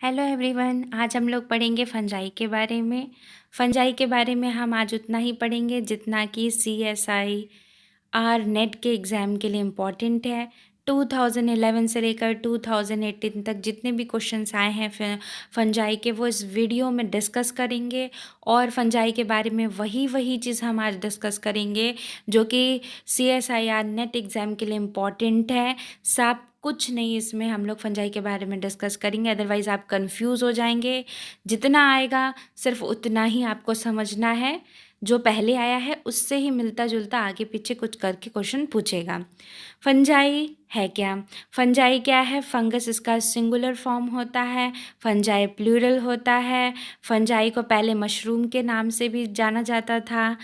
Hello everyone, आज हम लोग पढ़ेंगे फंजाई के बारे में। फंजाई के बारे में हम आज उतना ही पढ़ेंगे जितना कि CSIR नेट के एग्ज़ाम के लिए इम्पॉर्टेंट है। 2011 से लेकर 2018 तक जितने भी क्वेश्चंस आए हैं फंजाई के, वो इस वीडियो में डिस्कस करेंगे। और फंजाई के बारे में वही चीज़ हम आज डिस्कस करेंगे जो कि CSIR नेट एग्ज़ाम के लिए इम्पॉर्टेंट है। सब कुछ नहीं, इसमें हम लोग फंजाई के बारे में डिस्कस करेंगे, अदरवाइज़ आप कंफ्यूज हो जाएंगे। जितना आएगा सिर्फ उतना ही आपको समझना है। जो पहले आया है उससे ही मिलता जुलता आगे पीछे कुछ करके क्वेश्चन पूछेगा। फंजाई है क्या? फंजाई क्या है? फंगस इसका सिंगुलर फॉर्म होता है, फंजाई प्लूरल होता है। फंजाई को पहले मशरूम के नाम से भी जाना जाता था।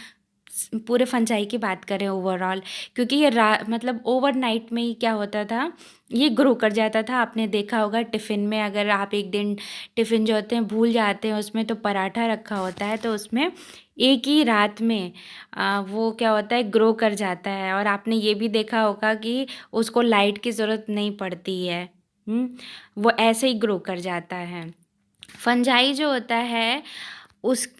पूरे फंजाई की बात करें ओवरऑल, क्योंकि ये मतलब ओवरनाइट में ही क्या होता था, ये ग्रो कर जाता था। आपने देखा होगा टिफ़िन में, अगर आप एक दिन टिफ़िन जो होते हैं भूल जाते हैं, उसमें तो पराठा रखा होता है, तो उसमें एक ही रात में वो क्या होता है, ग्रो कर जाता है। और आपने ये भी देखा होगा कि उसको लाइट की ज़रूरत नहीं पड़ती है। वो ऐसे ही ग्रो कर जाता है। फंजाई जो होता है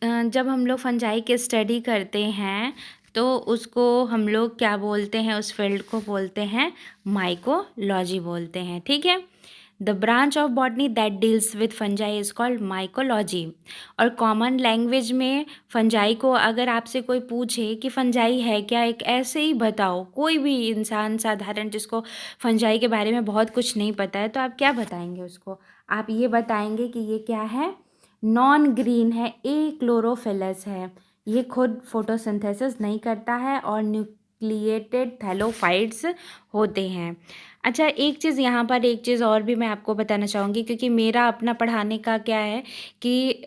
जब हम लोग फंजाई की स्टडी करते हैं तो उसको हम लोग क्या बोलते हैं, उस फील्ड को बोलते हैं माइकोलॉजी बोलते हैं। ठीक है, the branch of botany that deals with fungi is called mycology. और कॉमन लैंग्वेज में फंजाई को अगर आपसे कोई पूछे कि फंजाई है क्या, एक ऐसे ही बताओ, कोई भी इंसान साधारण जिसको फंजाई के बारे में बहुत कुछ नहीं पता है, तो आप क्या बताएंगे उसको? आप ये बताएंगे कि ये क्या है, नॉन ग्रीन है, ए क्लोरोफिलस है, ये खुद फोटोसिंथेसिस नहीं करता है और न्यूक्लिएटेड थैलोफाइट्स होते हैं। अच्छा, एक चीज़ यहाँ पर, एक चीज़ और भी मैं आपको बताना चाहूँगी, क्योंकि मेरा अपना पढ़ाने का क्या है कि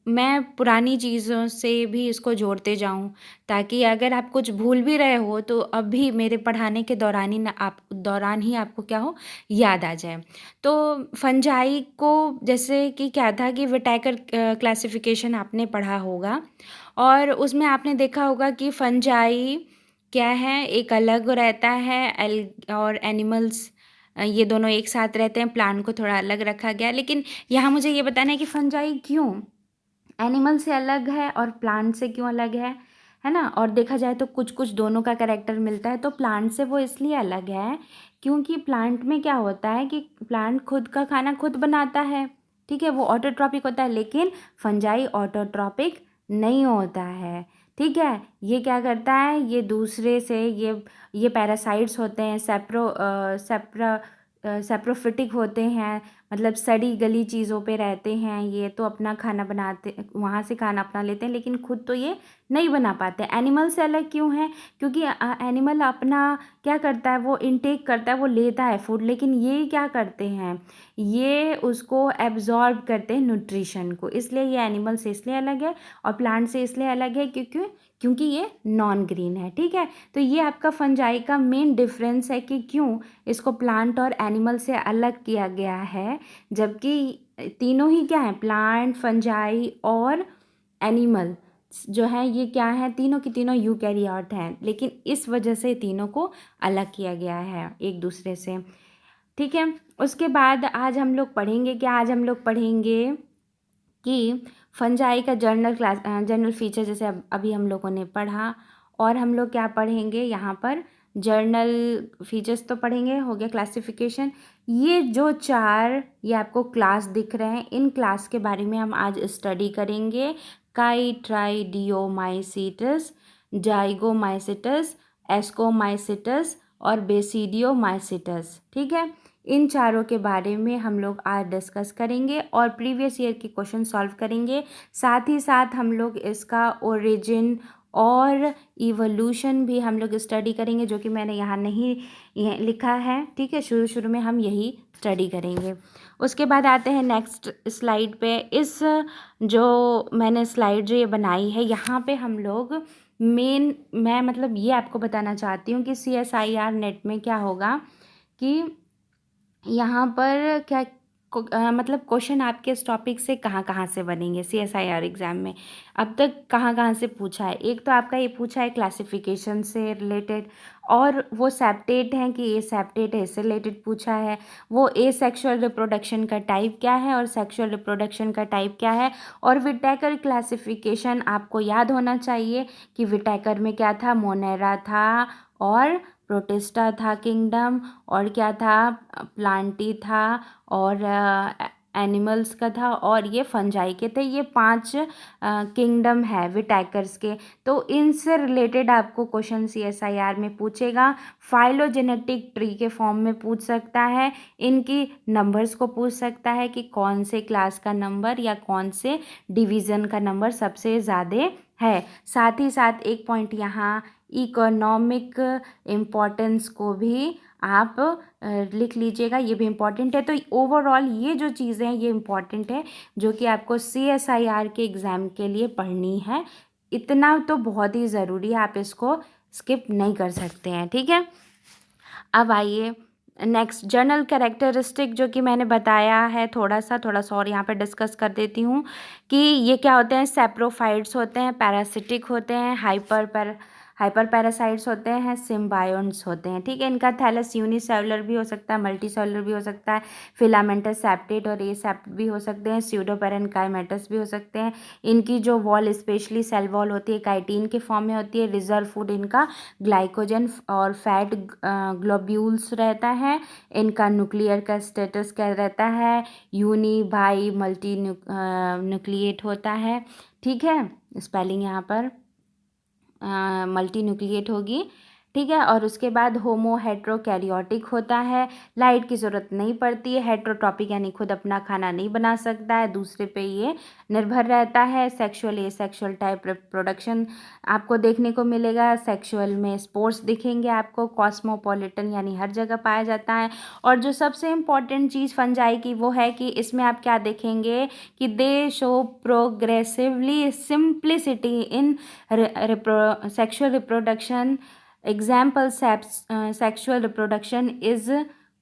मैं पुरानी चीज़ों से भी इसको जोड़ते जाऊँ, ताकि अगर आप कुछ भूल भी रहे हो तो अभी मेरे पढ़ाने के दौरान ही आपको क्या हो, याद आ जाए। तो फंजाई को जैसे कि क्या था कि विटाकर क्लासिफिकेशन आपने पढ़ा होगा, और उसमें आपने देखा होगा कि फंजाई क्या है, एक अलग रहता है, एल और एनिमल्स ये दोनों एक साथ रहते हैं, प्लांट को थोड़ा अलग रखा गया। लेकिन यहाँ मुझे ये बताना है कि फंजाई क्यों एनिमल से अलग है और प्लांट से क्यों अलग है ना? और देखा जाए तो कुछ कुछ दोनों का कैरेक्टर मिलता है, तो प्लांट से वो इसलिए अलग है क्योंकि प्लांट में क्या होता है कि प्लांट खुद का खाना खुद बनाता है। ठीक है, वो ऑटोट्रॉपिक होता है, लेकिन फंजाई ऑटोट्रॉपिक नहीं होता है। ठीक है, ये क्या करता है, ये दूसरे से ये पैरासाइट्स होते हैं, सेप्रोफिटिक होते हैं, मतलब सड़ी गली चीज़ों पे रहते हैं। ये तो अपना खाना बनाते, वहाँ से खाना अपना लेते हैं, लेकिन खुद तो ये नहीं बना पाते। एनिमल से अलग क्यों है? क्योंकि एनिमल अपना क्या करता है, वो इनटेक करता है, वो लेता है फूड, लेकिन ये क्या करते हैं, ये उसको एब्जॉर्ब करते हैं न्यूट्रिशन को, इसलिए ये एनिमल से इसलिए अलग है और प्लांट से इसलिए अलग है क्योंकि ये नॉन ग्रीन है। ठीक है, तो ये आपका फंजाई का मेन डिफरेंस है कि क्यों इसको प्लांट और एनिमल से अलग किया गया है, जबकि तीनों ही क्या है, प्लांट, फंजाई और एनिमल जो है, ये क्या है, तीनों की तीनों यूकैरियोट हैं, लेकिन इस वजह से तीनों को अलग किया गया है एक दूसरे से। ठीक है, उसके बाद आज हम लोग पढ़ेंगे क्या, आज हम लोग पढ़ेंगे कि फंजाई का जनरल फीचर, जैसे अभी हम लोगों ने पढ़ा। और हम लोग क्या पढ़ेंगे यहाँ पर, जर्नल फीचर्स तो पढ़ेंगे, हो गया क्लासिफिकेशन। ये जो चार ये आपको क्लास दिख रहे हैं, इन क्लास के बारे में हम आज स्टडी करेंगे। काइट्राइडियोमाइसीटस, जाइगोमाइसीटस, एस्कोमाइसीटस और बेसिडियोमाइसीटस। ठीक है, इन चारों के बारे में हम लोग आज डिस्कस करेंगे और प्रीवियस ईयर के क्वेश्चन सॉल्व करेंगे। साथ ही साथ हम लोग इसका ओरिजिन और इवोल्यूशन भी हम लोग स्टडी करेंगे, जो कि मैंने यहाँ नहीं लिखा है। ठीक है, शुरू में हम यही स्टडी करेंगे। उसके बाद आते हैं नेक्स्ट स्लाइड पे। इस जो मैंने स्लाइड जो ये बनाई है, यहाँ पे हम लोग मैं मतलब ये आपको बताना चाहती हूँ कि CSIR नेट में क्या होगा कि यहाँ पर क्या मतलब क्वेश्चन आपके इस टॉपिक से कहाँ कहाँ से बनेंगे CSIR एग्ज़ाम में। अब तक कहाँ कहाँ से पूछा है, एक तो आपका ये पूछा है क्लासिफिकेशन से रिलेटेड, और वो सेप्टेट हैं कि ये सेप्टेट है, इससे रिलेटेड पूछा है। वो ए सेक्सुअल रिप्रोडक्शन का टाइप क्या है और सेक्सुअल रिप्रोडक्शन का टाइप क्या है। और विटेकर क्लासिफिकेशन आपको याद होना चाहिए कि विटेकर में क्या था, मोनेरा था और प्रोटिस्टा था किंगडम, और क्या था, प्लांटी था, और एनिमल्स का था, और ये फंजाई के थे। ये 5 किंगडम है विटैकर्स के। तो इनसे रिलेटेड आपको क्वेश्चन CSIR में पूछेगा। फाइलोजेनेटिक ट्री के फॉर्म में पूछ सकता है, इनकी नंबर्स को पूछ सकता है कि कौन से क्लास का नंबर या कौन से डिवीज़न का नंबर सबसे ज़्यादा है। साथ ही साथ एक पॉइंट यहाँ इकोनॉमिक इम्पोर्टेंस को भी आप लिख लीजिएगा, ये भी इम्पॉर्टेंट है। तो ओवरऑल ये जो चीज़ें हैं ये इम्पॉर्टेंट है जो कि आपको CSIR के एग्ज़ाम के लिए पढ़नी है। इतना तो बहुत ही ज़रूरी है, आप इसको स्किप नहीं कर सकते हैं, ठीक है। अब आइए नेक्स्ट, जर्नल कैरेक्टरिस्टिक जो कि मैंने बताया है थोड़ा सा और यहाँ पे डिस्कस कर देती हूँ कि ये क्या होते हैं। सेप्रोफाइट्स होते हैं, पैरासिटिक होते हैं, हाइपर पैरासाइट्स होते हैं, सिम्बायोन्ट्स होते हैं, ठीक है। इनका थैलस यूनिसेलुलर भी हो सकता है, मल्टीसेलुलर भी हो सकता है, फिलामेंटस सेप्टेट और एसेप्ट भी हो सकते हैं, स्यूडोपेरेन्काइमेटस भी हो सकते हैं। इनकी जो वॉल स्पेशली सेल वॉल होती है काइटिन के फॉर्म में होती है। रिजर्व फूड इनका ग्लाइकोजन और फैट ग्लोब्यूल्स रहता है। इनका न्यूक्लियर का स्टेटस क्या रहता है, यूनी बाई मल्टी न्यूक्लिएट होता है, ठीक है। स्पेलिंग यहाँ पर मल्टी न्यूक्लिएट होगी, ठीक है। और उसके बाद होमो हेट्रोकैरियोटिक होता है, लाइट की ज़रूरत नहीं पड़ती है। हेट्रोट्रॉपिक यानी खुद अपना खाना नहीं बना सकता है, दूसरे पे ये निर्भर रहता है। सेक्सुअल एसेक्सुअल टाइप रिप्रोडक्शन आपको देखने को मिलेगा। सेक्सुअल में स्पोर्स दिखेंगे आपको। कॉस्मोपॉलिटन यानी हर जगह पाया जाता है। और जो सबसे इम्पॉर्टेंट चीज़ फंजाई की वो है कि इसमें आप क्या देखेंगे कि दे show progressively simplicity in sexual reproduction. Example, sexual reproduction is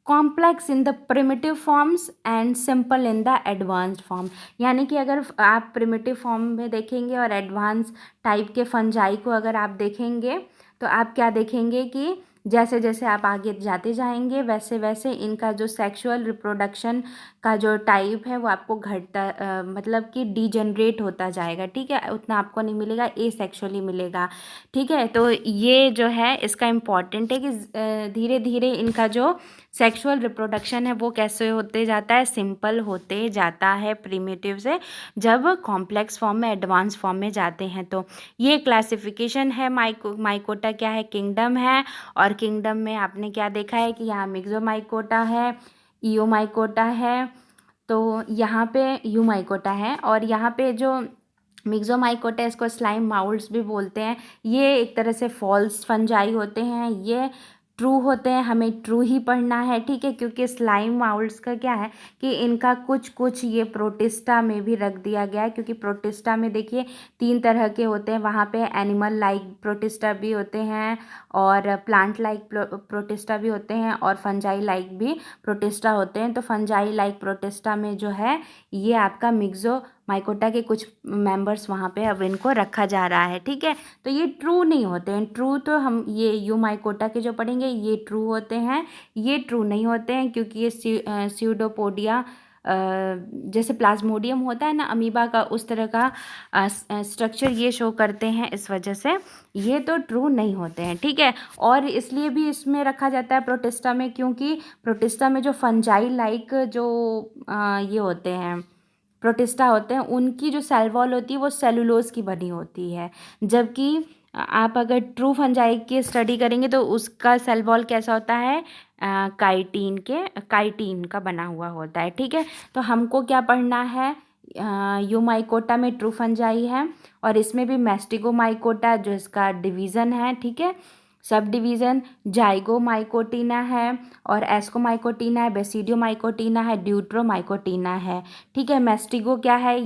complex in the primitive forms and simple in the advanced form. यानी कि अगर आप प्रिमिटिव फॉर्म में देखेंगे और एडवांस टाइप के फंजाई को अगर आप देखेंगे तो आप क्या देखेंगे कि जैसे जैसे आप आगे जाते जाएंगे वैसे वैसे इनका जो सेक्सुअल रिप्रोडक्शन का जो टाइप है वो आपको घटता मतलब कि डीजनरेट होता जाएगा, ठीक है। उतना आपको नहीं मिलेगा, एसेक्सुअली मिलेगा, ठीक है। तो ये जो है इसका इम्पॉर्टेंट है कि धीरे धीरे इनका जो सेक्सुअल रिप्रोडक्शन है वो कैसे होते जाता है, सिंपल होते जाता है प्रिमिटिव से, जब कॉम्प्लेक्स फॉर्म में एडवांस फॉर्म में जाते हैं। तो ये क्लासिफिकेशन है। माइकोटा क्या है, किंगडम है। और किंगडम में आपने क्या देखा है कि यहाँ मिक्सोमाइकोटा है, ईओमाइकोटा है, तो यहाँ पे यूमाइकोटा है। और यहाँ पे जो मिक्सोमाइकोटा इसको स्लाइम माउल्ट्स भी बोलते हैं। ये एक तरह से फॉल्स फंजाई होते हैं, ये ट्रू होते हैं, हमें ट्रू ही पढ़ना है, ठीक है। क्योंकि स्लाइम माउल्ट्स का क्या है कि इनका कुछ कुछ ये प्रोटिस्टा में भी रख दिया गया है, क्योंकि प्रोटिस्टा में देखिए 3 तरह के होते हैं। वहाँ पे एनिमल लाइक प्रोटिस्टा भी होते हैं और प्लांट लाइक प्रोटिस्टा भी होते हैं और फंजाई लाइक भी प्रोटिस्टा होते हैं। तो फंजाई लाइक प्रोटिस्टा में जो है ये आपका मिक्सोमाइकोटा के कुछ मेंबर्स वहाँ पे अब इनको रखा जा रहा है, ठीक है। तो ये ट्रू नहीं होते हैं। ट्रू तो हम ये यूमाइकोटा के जो पढ़ेंगे ये ट्रू होते हैं, ये ट्रू नहीं होते हैं क्योंकि ये स्यूडोपोडिया जैसे प्लाज्मोडियम होता है ना अमीबा का, उस तरह का स्ट्रक्चर ये शो करते हैं, इस वजह से ये तो ट्रू नहीं होते हैं, ठीक है। और इसलिए भी इसमें रखा जाता है प्रोटिस्टा में, क्योंकि प्रोटिस्टा में जो फंजाई लाइक जो ये होते हैं प्रोटिस्टा होते हैं, उनकी जो सेल वॉल होती है वो सेलुलोज की बनी होती है। जबकि आप अगर ट्रू फंजाई की स्टडी करेंगे तो उसका सेल वॉल कैसा होता है, काइटिन का बना हुआ होता है, ठीक है। तो हमको क्या पढ़ना है, यूमाइकोटा में ट्रू फंजाई है और इसमें भी मैस्टिगोमाइकोटा जो इसका डिवीज़न है, ठीक है, सब डिवीज़न। जाइगोमाइकोटिना है और एस्कोमाइकोटिना है, बेसिडियोमाइकोटिना है, ड्यूट्रोमाइकोटिना है, ठीक है। मैस्टिगो क्या है,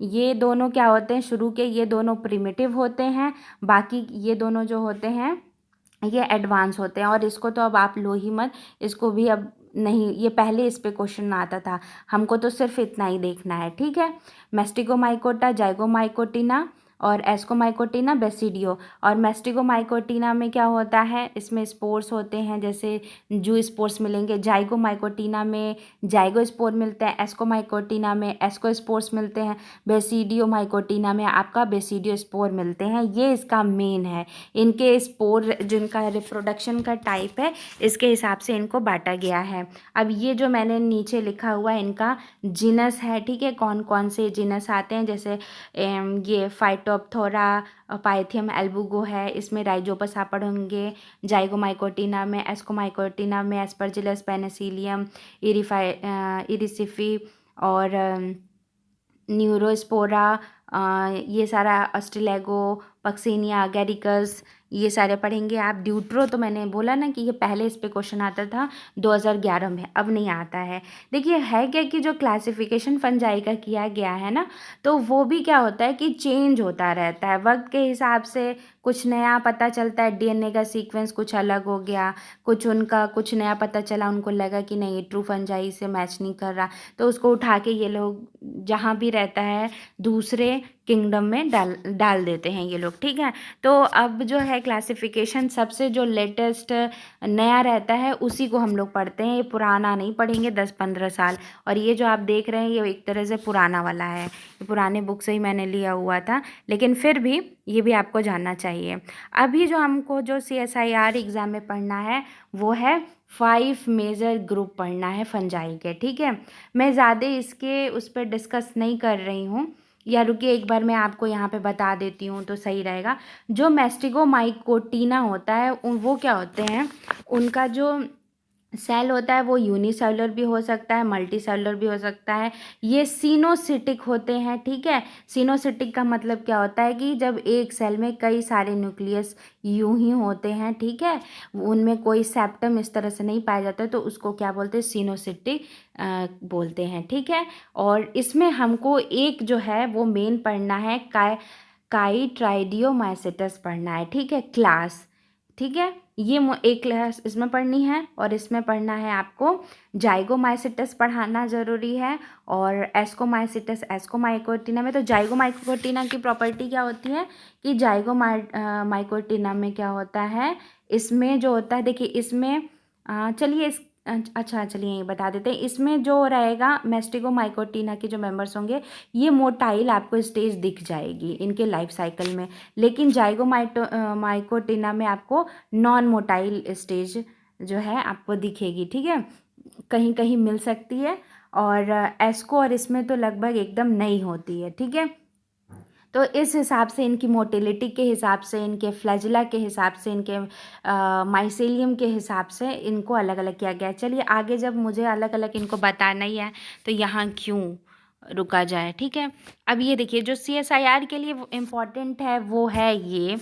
ये दोनों क्या होते हैं, शुरू के ये दोनों प्रिमिटिव होते हैं, बाकी ये दोनों जो होते हैं ये एडवांस होते हैं। और इसको तो अब आप लो ही मत, इसको भी अब नहीं, ये पहले इस पे क्वेश्चन आता था, हमको तो सिर्फ इतना ही देखना है, ठीक है। मैस्टिगोमाइकोटा, जाइगोमाइकोटिना और एस्कोमाइकोटिना, बेसिडियो। और मैस्टिगोमाइकोटिना में क्या होता है, इसमें स्पोर्स होते हैं, जैसे जू स्पोर्स मिलेंगे। जाइगोमाइकोटिना में जाइगोस्पोर मिलते हैं, एस्कोमाइकोटिना में एस्कोस्पोर्स मिलते हैं, बेसिडियोमाइकोटिना में आपका बेसिडियोस्पोर मिलते हैं। ये इसका मेन है, इनके स्पोर जिनका रिप्रोडक्शन का टाइप है इसके हिसाब से इनको बांटा गया है। अब ये जो मैंने नीचे लिखा हुआ है इनका जीनस है, ठीक है, कौन कौन से जीनस आते हैं, जैसे ये फाइटोप्थोरा, पाइथियम एल्बुगो है, इसमें राइजोपस आप पढ़ेंगे। जाइगोमाइकोटिना में, एस्कोमाइकोटिना में एस्परजिलस, पेनिसिलियम, इरिसिफी और न्यूरोस्पोरा, ये सारा ऑस्ट्रेलेगो, पक्सिनिया, गैरिकस, ये सारे पढ़ेंगे आप। ड्यूट्रो तो मैंने बोला ना कि ये पहले इस पे क्वेश्चन आता था 2011 में, अब नहीं आता है। देखिए है क्या कि जो क्लासिफिकेशन फंजाई का किया गया है ना, तो वो भी क्या होता है कि चेंज होता रहता है वक्त के हिसाब से, कुछ नया पता चलता है, डीएनए का सीक्वेंस कुछ अलग हो गया, कुछ नया पता चला, उनको लगा कि नहीं ये ट्रू फंजाई से मैच नहीं कर रहा, तो उसको उठा के ये लोग जहाँ भी रहता है दूसरे किंगडम में डाल देते हैं ये लोग, ठीक है। तो अब जो है क्लासिफिकेशन सबसे जो लेटेस्ट नया रहता है उसी को हम लोग पढ़ते हैं, ये पुराना नहीं पढ़ेंगे 10-15 साल। और ये जो आप देख रहे हैं ये एक तरह से पुराना वाला है, ये पुराने बुक से ही मैंने लिया हुआ था, लेकिन फिर भी ये भी आपको जानना चाहिए। अभी जो हमको जो CSIR एग्ज़ाम में पढ़ना है वो है 5 मेजर ग्रुप पढ़ना है फंजाई के, ठीक है। मैं ज़्यादा इसके उस पर डिस्कस नहीं कर रही हूँ, या रुकिए एक बार मैं आपको यहाँ पे बता देती हूँ तो सही रहेगा। जो मैस्टिगोमाइकोटिना होता है वो क्या होते हैं, उनका जो सेल होता है वो यूनिसेलुलर भी हो सकता है, मल्टी सेलुलर भी हो सकता है। ये सिनोसिटिक होते हैं, ठीक है। सिनोसिटिक का मतलब क्या होता है कि जब एक सेल में कई सारे न्यूक्लियस यूं ही होते हैं, ठीक है, उनमें कोई सेप्टम इस तरह से नहीं पाया जाता, तो उसको क्या बोलते हैं, सिनोसिटिक बोलते हैं, ठीक है। और इसमें हमको एक जो है वो मेन पढ़ना है, काइट्राइडियोमाइसिटस पढ़ना है, ठीक है, क्लास, ठीक है। ये एक क्लास इसमें पढ़नी है, और इसमें पढ़ना है आपको जाइगोमाइसिटस पढ़ाना ज़रूरी है, और एस्कोमाइसिटस एस्कोमाइकोटिना में। तो जाइगोमाइकोटिना की प्रॉपर्टी क्या होती है कि माइकोटिना में क्या होता है, इसमें जो होता है, देखिए इसमें चलिए अच्छा चलिए यही बता देते हैं। इसमें जो रहेगा मैस्टिगोमाइकोटिना के जो मेंबर्स होंगे, ये मोटाइल आपको स्टेज दिख जाएगी इनके लाइफ साइकिल में, लेकिन माइकोटिना में आपको नॉन मोटाइल स्टेज जो है आपको दिखेगी, ठीक है, कहीं कहीं मिल सकती है। और एस्को और इसमें तो लगभग एकदम नहीं होती है, ठीक है। तो इस हिसाब से इनकी मोटिलिटी के हिसाब से, इनके फ्लैजिला के हिसाब से, इनके माइसेलियम के हिसाब से इनको अलग अलग किया गया है। चलिए आगे जब मुझे अलग अलग इनको बताना ही है तो यहाँ क्यों रुका जाए, ठीक है। अब ये देखिए जो CSIR के लिए इम्पॉर्टेंट है वो है ये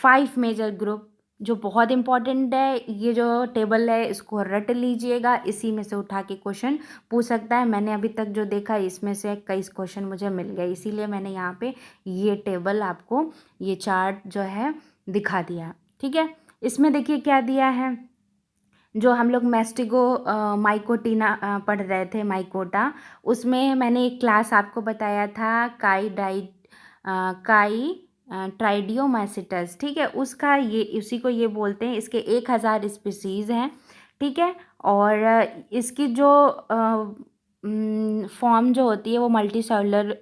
5 मेजर ग्रुप, जो बहुत इम्पॉर्टेंट है। ये जो टेबल है इसको रट लीजिएगा, इसी में से उठा के क्वेश्चन पूछ सकता है। मैंने अभी तक जो देखा इसमें से कई क्वेश्चन मुझे मिल गए, इसीलिए मैंने यहाँ पे ये टेबल आपको, ये चार्ट जो है दिखा दिया, ठीक है। इसमें देखिए क्या दिया है, जो हम लोग माइकोटिना पढ़ रहे थे, माइकोटा, उसमें मैंने एक क्लास आपको बताया था ट्राइडियोमाइसिटस, ठीक है, उसका ये उसी को ये बोलते हैं। इसके 1000 स्पीसीज़ हैं, ठीक है। और इसकी जो फॉर्म जो होती है वो मल्टी सेलुलर,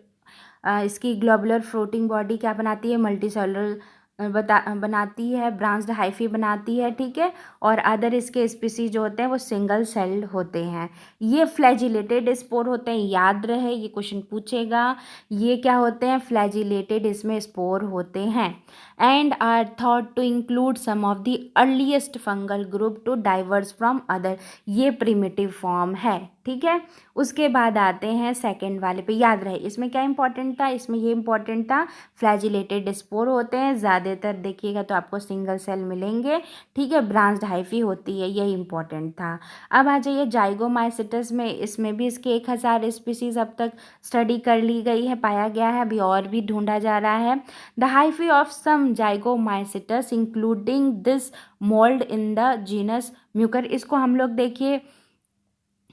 इसकी ग्लोबुलर फ्लोटिंग बॉडी क्या बनाती है, मल्टी सेलुलर बनाती है, ब्रांच्ड हाइफी बनाती है, ठीक है। और अदर इसके स्पीसीज जो होते हैं वो सिंगल सेल्ड होते हैं। ये फ्लैजिलेटेड स्पोर होते हैं, याद रहे ये क्वेश्चन पूछेगा। ये क्या होते हैं, फ्लैजिलेटेड इसमें स्पोर होते हैं। And are thought to include some of the earliest fungal group to diverse from other, ये प्रिमिटिव फॉर्म है, ठीक है। उसके बाद आते हैं सेकेंड वाले पे, याद रहे इसमें क्या इंपॉर्टेंट था, इसमें ये इंपॉर्टेंट था फ्लैजिलेटेड स्पोर होते हैं, ज़्यादातर देखिएगा तो आपको सिंगल सेल मिलेंगे, ठीक है, ब्रांच्ड हाइफी होती है, ये इंपॉर्टेंट था। अब आ जाइए जाइगोमाइसिटस में, इसमें भी इसके 1000 स्पीसीज अब तक स्टडी कर ली गई है, पाया गया है, अभी और भी ढूंढा जा रहा है। The hyphae of some zygomycetes including this mould in the genus Mucor, इसको हम लोग देखिए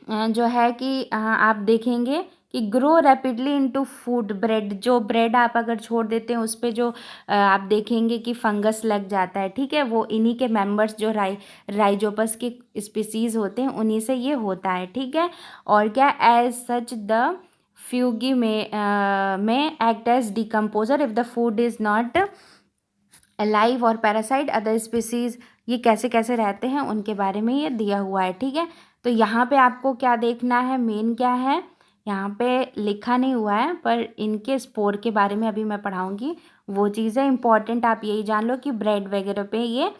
जो है कि आप देखेंगे कि grow rapidly into food bread, जो ब्रेड आप अगर छोड़ देते हैं उस पे जो आप देखेंगे कि फंगस लग जाता है, ठीक है, वो इन्हीं के मेंबर्स जो राइजोपस के स्पीसीज होते हैं उन्हीं से ये होता है, ठीक है। और क्या, एज सच द फ्यूगी में act as decomposer if the food is not live और पैरासाइट अदर स्पीसीज, ये कैसे कैसे रहते हैं उनके बारे में ये दिया हुआ है, ठीक है। तो यहाँ पे आपको क्या देखना है, मेन क्या है, यहाँ पे लिखा नहीं हुआ है पर इनके स्पोर के बारे में अभी मैं पढ़ाऊँगी, वो चीज़ें इंपॉर्टेंट आप यही जान लो कि ब्रेड वगैरह पे ये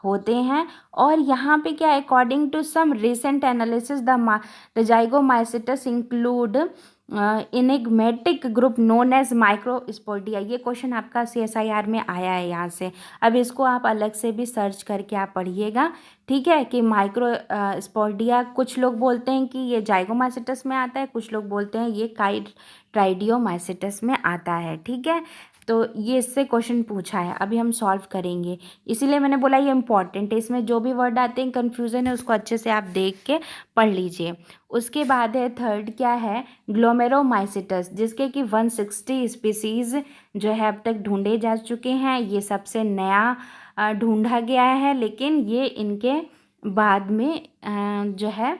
होते हैं। और यहाँ पे क्या, according to some recent analysis the zygomycetes include enigmatic group known as microsporidia, ये क्वेश्चन आपका CSIR में आया है यहाँ से। अब इसको आप अलग से भी सर्च करके आप पढ़िएगा, ठीक है, कि माइक्रो स्पोडिया कुछ लोग बोलते हैं कि ये जाइगोमाइसिटस में आता है, कुछ लोग बोलते हैं ये ट्राइडियोमाइसिटस में आता है, ठीक है। तो ये इससे क्वेश्चन पूछा है, अभी हम सॉल्व करेंगे, इसीलिए मैंने बोला ये इंपॉर्टेंट है, इसमें जो भी वर्ड आते हैं कन्फ्यूज़न है उसको अच्छे से आप देख के पढ़ लीजिए। उसके बाद है थर्ड, क्या है, ग्लोमेरोमाइसिटस, जिसके कि 160 स्पीसीज़ जो है अब तक ढूंढे जा चुके हैं, ये सबसे नया ढूंढा गया है, लेकिन ये इनके बाद में जो है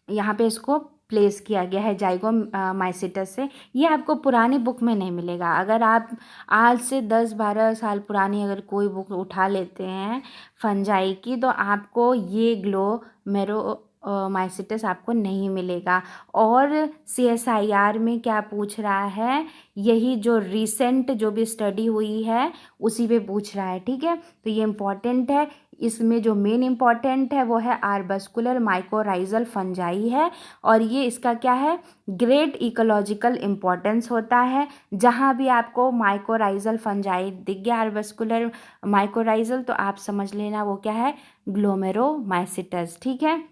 यहाँ पे इसको प्लेस किया गया है जाइगोमाइसिटस से। ये आपको पुरानी बुक में नहीं मिलेगा, अगर आप आज से 10-12 साल पुरानी अगर कोई बुक उठा लेते हैं फंजाई की तो आपको ये ग्लोमेरोमाइसिटस आपको नहीं मिलेगा। और CSIR में क्या पूछ रहा है, यही जो रिसेंट जो भी स्टडी हुई है उसी पे पूछ रहा है, ठीक है। तो ये इम्पॉर्टेंट है, इसमें जो मेन इम्पॉर्टेंट है वो है आर्बस्कुलर माइकोराइजल फंजाई है, और ये इसका क्या है, ग्रेट इकोलॉजिकल इम्पॉर्टेंस होता है। जहाँ भी आपको माइकोराइजल फंजाई दिख गया आर्बस्कुलर माइकोराइजल तो आप समझ लेना वो क्या है, ग्लोमेरोमाइसिटस, ठीक है।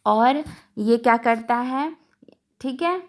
और ये क्या करता है, ठीक है,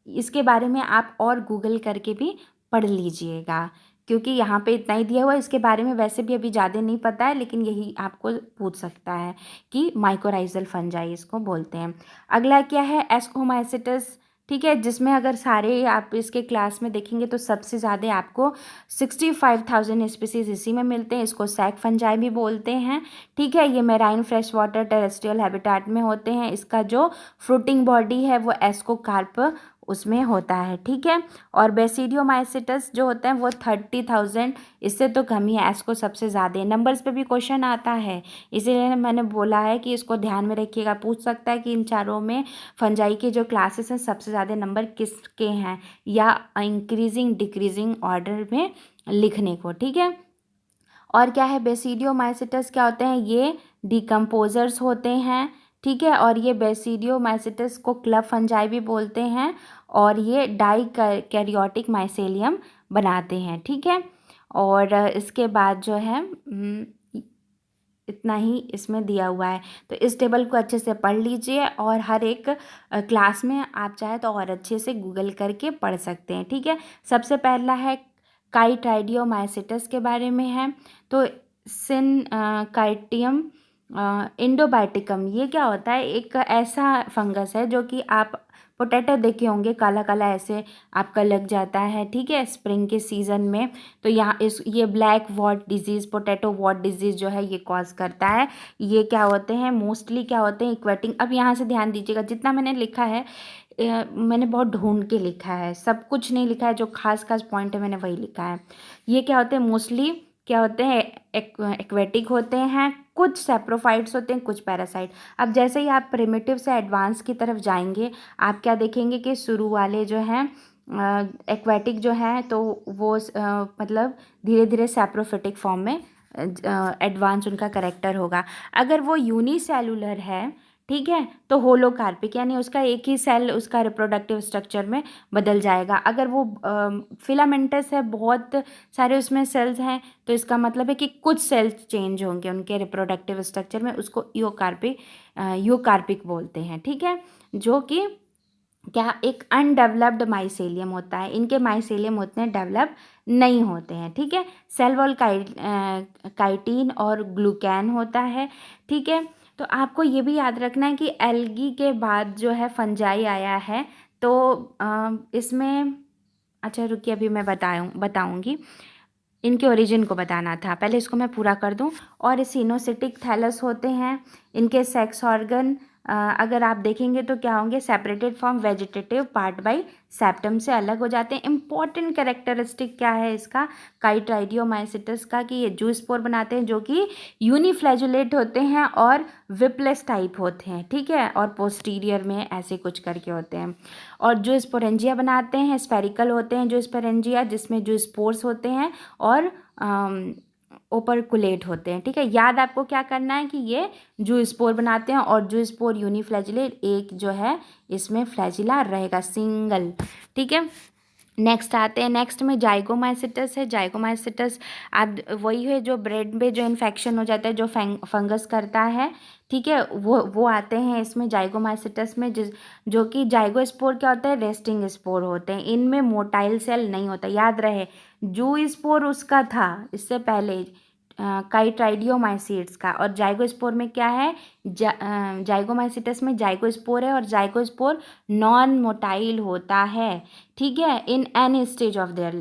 इसके बारे में आप और गूगल करके भी पढ़ लीजिएगा, क्योंकि यहाँ पे इतना ही दिया हुआ है, इसके बारे में वैसे भी अभी ज़्यादा नहीं पता है, लेकिन यही आपको पूछ सकता है कि माइकोराइजल फंजाई इसको बोलते हैं। अगला क्या है, एस्कोमाइसिटस, ठीक है, जिसमें अगर सारे आप इसके क्लास में देखेंगे तो सबसे ज़्यादा आपको 65,000 स्पीसीज इसी में मिलते हैं, इसको सैक फंजाई भी बोलते हैं, ठीक है। ये marine fresh water terrestrial habitat में होते हैं, इसका जो फ्रूटिंग बॉडी है वो एस्कोकार्प उसमें होता है, ठीक है। और बेसिडियोमाइसिटस जो होते हैं वो 30,000, इससे तो कम ही है, एस्को सबसे ज़्यादा है। नंबर्स पे भी क्वेश्चन आता है, इसीलिए मैंने बोला है कि इसको ध्यान में रखिएगा, पूछ सकता है कि इन चारों में फंजाई के जो क्लासेस हैं सबसे ज़्यादा नंबर किसके हैं, या इंक्रीजिंग डिक्रीजिंग ऑर्डर में लिखने को, ठीक है। और क्या है, बेसिडियोमाइसिटस क्या होते हैं, ये डिकम्पोजर्स होते हैं, ठीक है। और ये बेसिडियोमाइसिटस को क्लब फंजाई भी बोलते हैं, और ये डाई कैरियोटिक माइसेलियम बनाते हैं, ठीक है। और इसके बाद जो है इतना ही इसमें दिया हुआ है, तो इस टेबल को अच्छे से पढ़ लीजिए, और हर एक क्लास में आप चाहे तो और अच्छे से गूगल करके पढ़ सकते हैं, ठीक है। सबसे पहला है काइट्राइडियोमाइसिटस के बारे में है, तो काइटियम इंडोबाइटिकम, ये क्या होता है, एक ऐसा फंगस है जो कि आप पोटैटो देखे होंगे, काला काला ऐसे आपका लग जाता है, ठीक है, स्प्रिंग के सीज़न में। तो यहाँ ये black what disease, potato what disease जो है ये कॉज करता है। ये क्या होते हैं, मोस्टली क्या होते हैं, इक्वेटिंग। अब यहाँ से ध्यान दीजिएगा, जितना मैंने लिखा है मैंने बहुत ढूंढ के लिखा है, सब कुछ नहीं लिखा है, जो खास खास पॉइंट है मैंने वही लिखा है। ये क्या होते हैं, मोस्टली क्या होते हैं, एक्वेटिक होते हैं, कुछ सेप्रोफाइट्स होते हैं, कुछ पैरासाइट। अब जैसे ही आप प्रिमिटिव से एडवांस की तरफ जाएंगे, आप क्या देखेंगे कि शुरू वाले जो हैं एक्वेटिक जो हैं तो वो मतलब धीरे धीरे सेप्रोफिटिक फॉर्म में एडवांस उनका करेक्टर होगा। अगर वो यूनिसेलुलर है, ठीक है, तो होलोकार्पिक, यानी उसका एक ही सेल उसका रिप्रोडक्टिव स्ट्रक्चर में बदल जाएगा। अगर वो फिलामेंटस है, बहुत सारे उसमें सेल्स हैं, तो इसका मतलब है कि कुछ सेल्स चेंज होंगे उनके रिप्रोडक्टिव स्ट्रक्चर में, उसको यूकार्पिक बोलते हैं, ठीक है। जो कि क्या एक अनडेवलप्ड माइसेलियम होता है, इनके माइसेलियम होते हैं डेवलप नहीं होते हैं, ठीक है। सेल वॉल काइटिन और ग्लूकैन होता है, ठीक है। तो आपको ये भी याद रखना है कि एल्गी के बाद जो है फंजाई आया है। तो इसमें अच्छा रुकिए, अभी मैं बताऊंगी। इनके ओरिजिन को बताना था, पहले इसको मैं पूरा कर दूं। और सिनोसिटिक थैलस होते हैं, इनके सेक्स ऑर्गन अगर आप देखेंगे तो क्या होंगे, separated from vegetative part by septum से अलग हो जाते हैं। इंपॉर्टेंट कैरेक्टरिस्टिक क्या है इसका, काइट्राइडियोमाइसिटस का, कि ये जूस्पोर बनाते हैं जो कि यूनिफ्लैजुलेट होते हैं और विपलेस टाइप होते हैं, ठीक है, और पोस्टीरियर में ऐसे कुछ करके होते हैं। और जो स्पोरेंजिया बनाते हैं स्फेरिकल होते हैं जो स्पोरेंजिया, जिसमें जो स्पोर्स होते हैं और ओपरकुलेट होते हैं, ठीक है। याद आपको क्या करना है कि ये जो स्पोर बनाते हैं और जो स्पोर यूनिफ्लैजिलेट, एक जो है इसमें फ्लैजिला रहेगा सिंगल, ठीक है। नेक्स्ट आते हैं, नेक्स्ट में जाइगोमाइसिटस है। जाइगोमाइसिटस आप वही है जो ब्रेड में जो इन्फेक्शन हो जाता है, जो फंगस करता है, ठीक है, वो आते हैं इसमें जाइगोमाइसिटस में, जो कि जाइगोस्पोर क्या होता है, रेस्टिंग स्पोर होते हैं, इनमें मोटाइल सेल नहीं होता। याद रहे, जो स्पोर उसका था इससे पहले काइट्राइडियोमाइसीट्स का, और जाइगोस्पोर में क्या है, जाइगोमाइसिटस में जाइगोस्पोर है और जाइगोस्पोर नॉन मोटाइल होता है, ठीक है, in any stage of their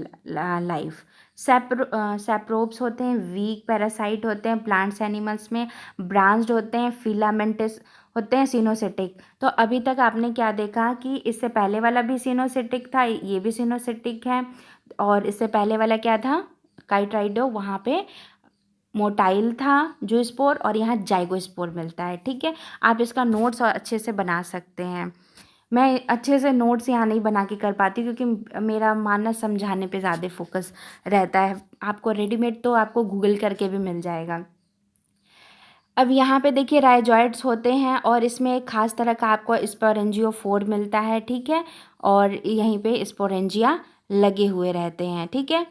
life. Saprobes होते हैं, वीक पैरासाइट होते हैं प्लांट्स एनिमल्स में, ब्रांच्ड होते हैं, फिलामेंटस होते हैं, सिनोसिटिक। तो अभी तक आपने क्या देखा कि इससे पहले वाला भी सिनोसिटिक था, ये भी सिनोसिटिक है, और इससे पहले वाला क्या था, काइट्राइडो, वहाँ पे मोटाइल था जो स्पोर, और यहाँ जाइगोस्पोर मिलता है, ठीक है। आप इसका नोट्स और अच्छे से बना सकते हैं। मैं अच्छे से नोट्स यहाँ नहीं बना के कर पाती क्योंकि मेरा मानना समझाने पे ज़्यादा फोकस रहता है। आपको रेडीमेड तो आपको गूगल करके भी मिल जाएगा। अब यहाँ पे देखिए राइजॉइड्स होते हैं और इसमें एक खास तरह का आपको स्पोरेंजियोफोर मिलता है, ठीक है, और यहीं पे स्पोरेंजिया लगे हुए रहते हैं, ठीक है।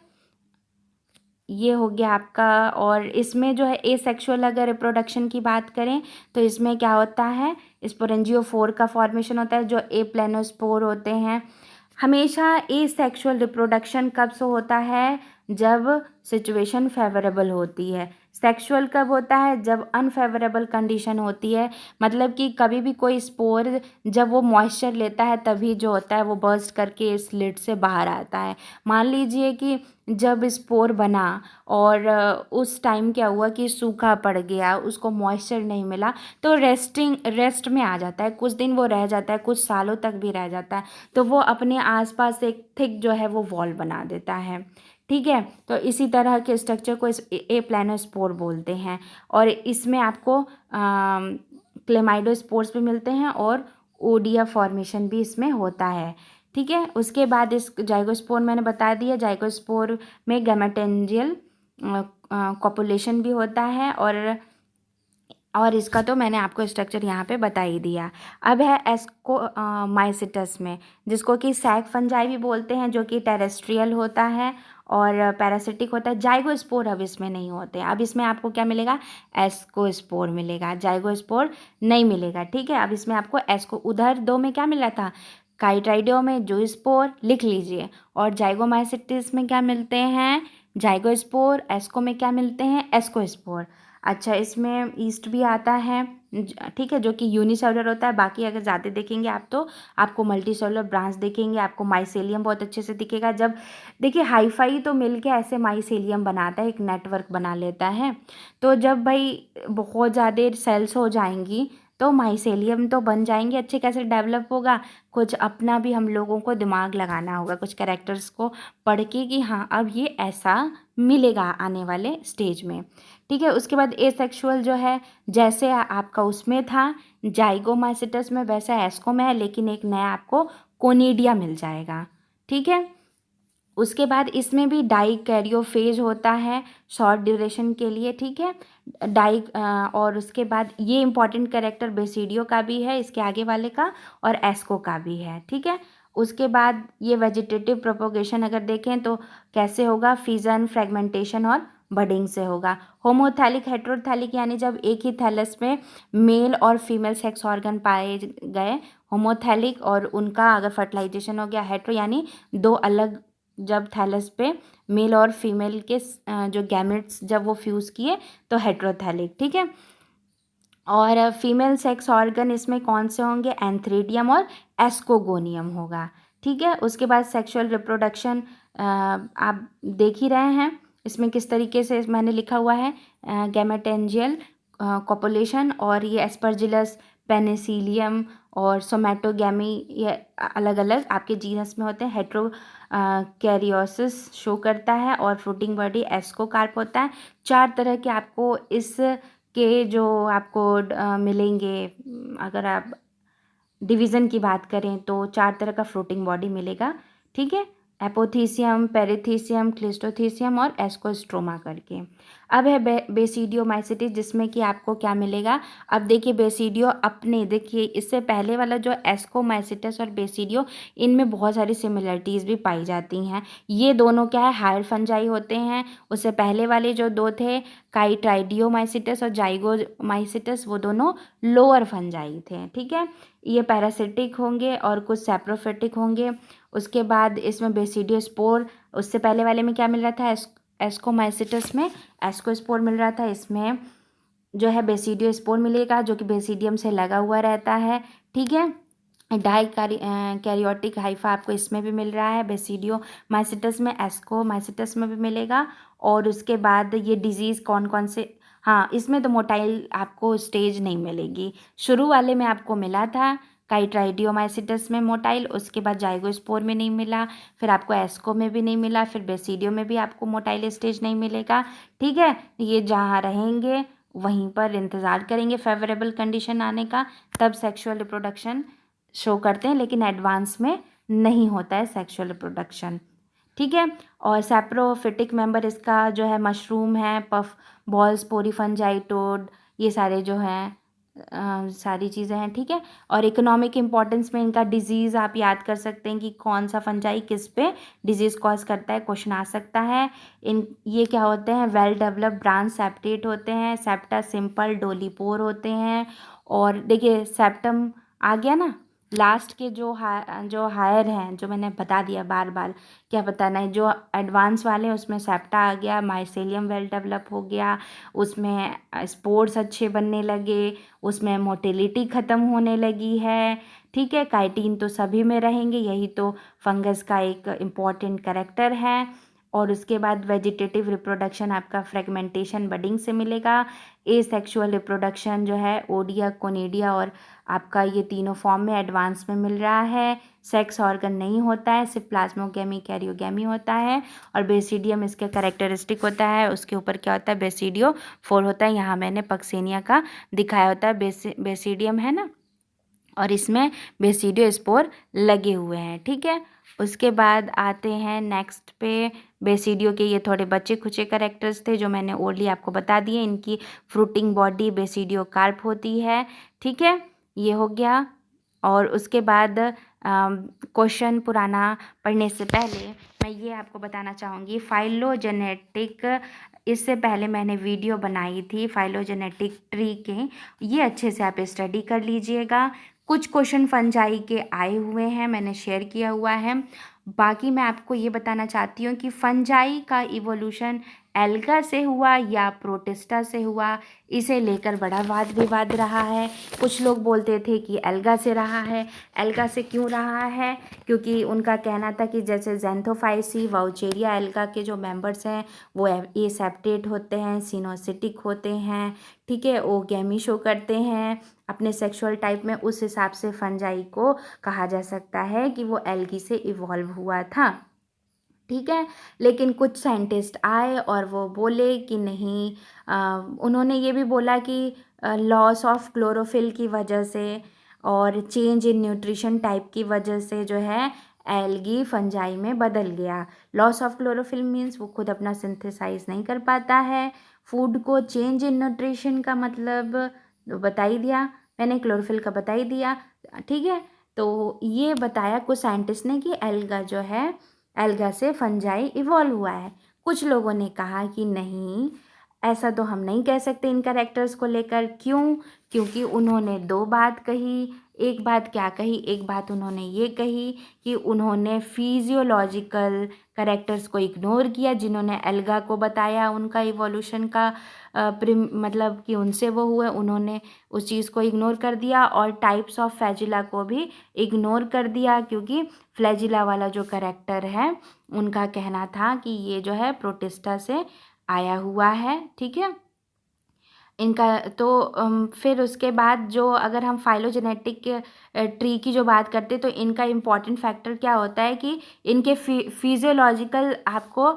ये हो गया आपका। और इसमें जो है एसेक्सुअल अगर रिप्रोडक्शन की बात करें तो इसमें क्या होता है, स्पोरेंजियोफोर का फॉर्मेशन होता है, जो एप्लेनोस्पोर होते हैं। हमेशा एसेक्सुअल रिप्रोडक्शन कब से होता है, जब सिचुएशन फेवरेबल होती है। सेक्सुअल कब होता है, जब अनफेवरेबल कंडीशन होती है, मतलब कि कभी भी कोई स्पोर जब वो मॉइस्चर लेता है तभी जो होता है वो बर्स्ट करके इस लिड से बाहर आता है। मान लीजिए कि जब स्पोर बना और उस टाइम क्या हुआ कि सूखा पड़ गया, उसको मॉइस्चर नहीं मिला, तो रेस्ट में आ जाता है, कुछ दिन वो रह जाता है, कुछ सालों तक भी रह जाता है, तो वो अपने आसपास एक थिक जो है वो वॉल बना देता है, ठीक है। तो इसी तरह के स्ट्रक्चर को एप्लेनोस्पोर बोलते हैं। और इसमें आपको क्लेमाइडोस्पोर्स भी मिलते हैं और ओडिया फॉर्मेशन भी इसमें होता है, ठीक है। उसके बाद इस जाइगोस्पोर मैंने बता दिया, जाइगोस्पोर में गैमेटेंजियल कॉपुलेशन भी होता है, और इसका तो मैंने आपको स्ट्रक्चर यहाँ पे बता ही दिया। अब है एस्को माइसिटस में, जिसको कि सैक फंजाई भी बोलते हैं, जो कि टेरेस्ट्रियल होता है और पैरासिटिक होता है। जाइगोस्पोर अब इसमें नहीं होते, अब इसमें आपको क्या मिलेगा, एस्कोस्पोर मिलेगा, जाइगोस्पोर नहीं मिलेगा, ठीक है। अब इसमें आपको एस्को, उधर दो में क्या मिला था, काइट्राइडियो में जो स्पोर लिख लीजिए, और जाइगोमाइसिटिस में क्या मिलते हैं, जाइगोस्पोर, एस्को में क्या मिलते हैं, एस्कोस्पोर। अच्छा, इसमें ईस्ट भी आता है, ठीक है, जो कि यूनिसेलुलर होता है। बाकी अगर ज़्यादा देखेंगे आप तो आपको मल्टीसेलुलर ब्रांच देखेंगे, आपको माइसेलियम बहुत अच्छे से दिखेगा। जब देखिए हाईफाई तो मिलके ऐसे माइसेलियम बनाता है, एक नेटवर्क बना लेता है। तो जब भाई बहुत ज़्यादा सेल्स हो जाएंगी तो माइसेलियम तो बन जाएंगे, अच्छे कैसे डेवलप होगा, कुछ अपना भी हम लोगों को दिमाग लगाना होगा, कुछ कैरेक्टर्स को पढ़ के कि हाँ अब ये ऐसा मिलेगा आने वाले स्टेज में, ठीक है। उसके बाद एसेक्सुअल जो है, जैसे आपका उसमें था जाइगोमाइसिटस में, वैसा एस्को में है, लेकिन एक नया आपको कोनिडिया मिल जाएगा, ठीक है। उसके बाद इसमें भी डाई कैरियोफेज होता है शॉर्ट ड्यूरेशन के लिए, ठीक है, और उसके बाद ये इंपॉर्टेंट कैरेक्टर बेसिडियो का भी है, इसके आगे वाले का, और एस्को का भी है, ठीक है। उसके बाद ये वेजिटेटिव प्रोपोगेशन अगर देखें तो कैसे होगा, फिजन, फ्रेगमेंटेशन और बडिंग से होगा। होमोथैलिक, हेट्रोथैलिक, यानी जब एक ही थैलस में मेल और फीमेल सेक्स ऑर्गन पाए गए, होमोथैलिक, और उनका अगर फर्टिलाइजेशन हो गया, हेट्रो यानी दो अलग, जब थैलस पे मेल और फीमेल के जो गैमेट्स जब वो फ्यूज़ किए तो हेट्रोथैलिक, ठीक है। और फीमेल सेक्स ऑर्गन इसमें कौन से होंगे, एंथ्रेडियम और एस्कोगोनियम होगा। ठीक है, उसके बाद सेक्सुअल रिप्रोडक्शन आप देख ही रहे हैं इसमें किस तरीके से मैंने लिखा हुआ है, गैमेटेंजियल कॉपुलेशन, और ये एस्परजिलस, पेनिसिलियम और सोमैटोगैमी, ये अलग अलग आपके जीनस में होते हैं। हेट्रो कैरियोसिस शो करता है और फ्रूटिंग बॉडी एस्कोकार्प होता है। 4 तरह के आपको इस के जो आपको मिलेंगे, अगर आप डिवीज़न की बात करें तो 4 तरह का फ्रूटिंग बॉडी मिलेगा। ठीक है, एपोथीसियम, पेरिथीसियम, क्लिस्टोथीसियम और एस्कोस्ट्रोमा करके। अब है बेसिडियोमाइसिटिस, जिसमें कि आपको क्या मिलेगा। अब देखिए बेसिडियो अपने, देखिए इससे पहले वाला जो एस्कोमाइसिटिस और बेसिडियो, इनमें बहुत सारी सिमिलरिटीज़ भी पाई जाती हैं। ये दोनों क्या है, हायर फंजाई होते हैं। उससे पहले वाले जो 2 थे, काइट्राइडियोमाइसिटिस और जाइगोमाइसिटिस, वो दोनों लोअर फंजाई थे। ठीक है, ये पैरासिटिक होंगे और कुछ सैप्रोफिटिक होंगे। उसके बाद इसमें बेसिडियोस्पोर, उससे पहले वाले में क्या मिल रहा था, एस्कोमाइसिटस में एस्कोस्पोर मिल रहा था, इसमें जो है बेसिडियोस्पोर मिलेगा जो कि बेसिडियम से लगा हुआ रहता है। ठीक है, डाई कैरियोटिक हाइफा आपको इसमें भी मिल रहा है, बेसिडियोमाइसिटस में, एस्कोमाइसिटस में भी मिलेगा। और उसके बाद ये डिजीज़ कौन कौन से, हाँ इसमें तो मोटाइल आपको स्टेज नहीं मिलेगी। शुरू वाले में आपको मिला था काइट्राइडियोमाइसिटस में मोटाइल, उसके बाद जाइगोस्पोर में नहीं मिला, फिर आपको एस्को में भी नहीं मिला, फिर बेसिडियो में भी आपको मोटाइल स्टेज नहीं मिलेगा। ठीक है, ये जहाँ रहेंगे वहीं पर इंतज़ार करेंगे फेवरेबल कंडीशन आने का, तब सेक्सुअल रिप्रोडक्शन शो करते हैं, लेकिन एडवांस में नहीं होता है सेक्सुअल रिप्रोडक्शन। ठीक है, और सैप्रोफिटिक मेंबर इसका जो है मशरूम है, पफ बॉल्स, पोरीफंजाई, टोड, ये सारे जो हैं सारी चीज़ें हैं। ठीक है, और इकोनॉमिक इम्पोर्टेंस में इनका डिजीज़ आप याद कर सकते हैं कि कौन सा फंजाई किस पे डिजीज़ कॉज करता है, क्वेश्चन आ सकता है। इन ये क्या होते हैं, वेल डेवलप्ड ब्रांच सेप्टेट होते हैं, सेप्टा सिंपल डोलीपोर होते हैं। और देखिए सेप्टम आ गया ना, लास्ट के जो हायर हैं, जो मैंने बता दिया बार बार, क्या बताना है, जो एडवांस वाले हैं उसमें सेप्टा आ गया, माइसेलियम वेल डेवलप हो गया, उसमें स्पोर्स अच्छे बनने लगे, उसमें मोटिलिटी ख़त्म होने लगी है। ठीक है, काइटिन तो सभी में रहेंगे, यही तो फंगस का एक इम्पॉर्टेंट कैरेक्टर है। और उसके बाद वेजिटेटिव रिप्रोडक्शन आपका फ्रेगमेंटेशन बडिंग से मिलेगा। एसेक्सुअल रिप्रोडक्शन जो है ओडिया, कोनिडिया और आपका ये तीनों फॉर्म में एडवांस में मिल रहा है। सेक्स ऑर्गन नहीं होता है, सिर्फ प्लाज्मोगैमी, कैरियोगैमी होता है। और बेसिडियम इसके कैरेक्टरिस्टिक होता है, उसके ऊपर क्या होता है, बेसिडियो 4 होता है। यहाँ मैंने पक्सेनिया का दिखाया होता है, बेसिडियम है ना, और इसमें बेसिडियो स्पोर लगे हुए हैं। ठीक है, उसके बाद आते हैं नेक्स्ट पे, बेसिडियो के ये थोड़े बचे खुचे करेक्टर्स थे जो मैंने ओरली आपको बता दिए। इनकी फ्रूटिंग बॉडी बेसिडियो कार्प होती है। ठीक है, ये हो गया। और उसके बाद क्वेश्चन पुराना पढ़ने से पहले मैं ये आपको बताना चाहूँगी, फाइलोजेनेटिक, इससे पहले मैंने वीडियो बनाई थी फाइलोजेनेटिक ट्री के, ये अच्छे से आप स्टडी कर लीजिएगा। कुछ क्वेश्चन फंजाई के आए हुए हैं, मैंने शेयर किया हुआ है। बाकी मैं आपको ये बताना चाहती हूँ कि फंजाई का इवोल्यूशन एल्गा से हुआ या प्रोटिस्टा से हुआ, इसे लेकर बड़ा वाद विवाद रहा है। कुछ लोग बोलते थे कि एल्गा से रहा है। एल्गा से क्यों रहा है, क्योंकि उनका कहना था कि जैसे ज़ैंथोफाइसी, वाउचेरिया एल्गा के जो मेंबर्स हैं वो एसेप्टेट होते हैं, सिनोसिटिक होते हैं। ठीक है, वो गैमी शो करते हैं अपने सेक्सुअल टाइप में, उस हिसाब से फंजाई को कहा जा सकता है कि वो एल्गी से इवॉल्व हुआ था। ठीक है, लेकिन कुछ साइंटिस्ट आए और वो बोले कि नहीं, उन्होंने ये भी बोला कि लॉस ऑफ क्लोरोफिल की वजह से और चेंज इन न्यूट्रिशन टाइप की वजह से जो है एल्गी फंजाई में बदल गया। लॉस ऑफ क्लोरोफिल मीन्स वो खुद अपना सिंथेसाइज नहीं कर पाता है फूड को। चेंज इन न्यूट्रिशन का मतलब बता ही दिया मैंने, क्लोरोफिल का बता ही दिया। ठीक है, तो ये बताया कुछ साइंटिस्ट ने कि एल्गा जो है, एल्गा से फंजाई इवॉल्व हुआ है। कुछ लोगों ने कहा कि नहीं, ऐसा तो हम नहीं कह सकते इन कैरेक्टर्स को लेकर। क्यों? क्योंकि उन्होंने दो बात कही। एक बात क्या कही? एक बात उन्होंने ये कही कि उन्होंने फिजियोलॉजिकल कैरेक्टर्स को इग्नोर किया, जिन्होंने एल्गा को बताया उनका इवोल्यूशन का मतलब कि उनसे वो हुए, उन्होंने उस चीज़ को इग्नोर कर दिया। और टाइप्स ऑफ फ्लैजिला को भी इग्नोर कर दिया, क्योंकि फ्लैजिला वाला जो कैरेक्टर है उनका कहना था कि ये जो है प्रोटिस्टा से आया हुआ है। ठीक है, इनका तो फिर उसके बाद जो अगर हम फाइलोजेनेटिक ट्री की जो बात करते हैं, तो इनका इम्पॉर्टेंट फैक्टर क्या होता है कि इनके फिजियोलॉजिकल आपको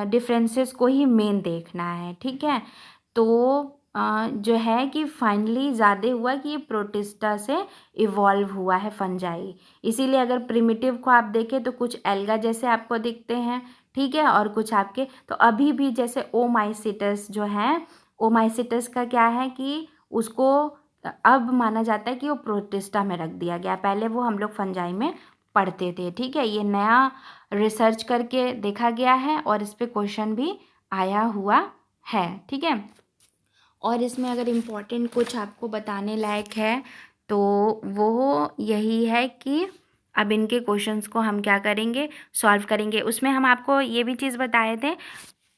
डिफरेंसेस को ही मेन देखना है। ठीक है, तो जो है कि फाइनली ज़्यादा हुआ कि ये प्रोटिस्टा से इवॉल्व हुआ है फंजाई। इसीलिए अगर प्रिमिटिव को आप देखें तो कुछ एल्गा जैसे आपको दिखते हैं। ठीक है, और कुछ आपके तो अभी भी जैसे ओमाइसिटस जो है, ओमाइसिटस का क्या है कि उसको अब माना जाता है कि वो प्रोटिस्टा में रख दिया गया। पहले वो हम लोग फंजाई में पढ़ते थे। ठीक है, ये नया रिसर्च करके देखा गया है और इस पे क्वेश्चन भी आया हुआ है। ठीक है, और इसमें अगर इम्पोर्टेंट कुछ आपको बताने लायक है तो वो यही है कि अब इनके क्वेश्चंस को हम क्या करेंगे, सॉल्व करेंगे। उसमें हम आपको ये भी चीज़ बताए थे,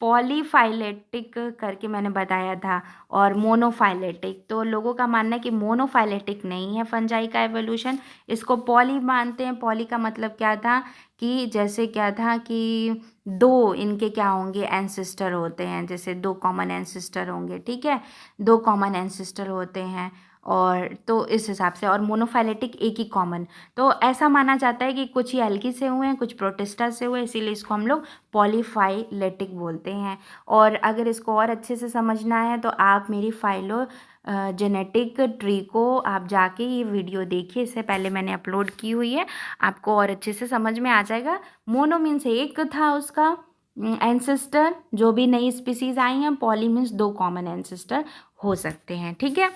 पॉलीफाइलेटिक करके मैंने बताया था, और मोनोफाइलेटिक। तो लोगों का मानना है कि मोनोफाइलेटिक नहीं है फंजाई का एवोल्यूशन, इसको पॉली मानते हैं। पॉली का मतलब क्या था कि जैसे क्या था कि दो इनके क्या होंगे, एंसेस्टर होते हैं, जैसे दो कॉमन एंसेस्टर होंगे। ठीक है, दो कॉमन एंसेस्टर होते हैं, और तो इस हिसाब से, और मोनोफाइलेटिक एक ही कॉमन। तो ऐसा माना जाता है कि कुछ ही एल्गी से हुए हैं, कुछ प्रोटिस्टा से हुए, इसीलिए इसको हम लोग पॉलीफाइलेटिक बोलते हैं। और अगर इसको और अच्छे से समझना है तो आप मेरी फाइलो जेनेटिक ट्री को आप जाके ये वीडियो देखिए, इससे पहले मैंने अपलोड की हुई है, आपको और अच्छे से समझ में आ जाएगा। मोनो मीन्स एक था उसका एंसेस्टर, जो भी नई स्पीसीज आई हैं। पॉली मीन्स दो कॉमन एंसेस्टर हो सकते हैं। ठीक है,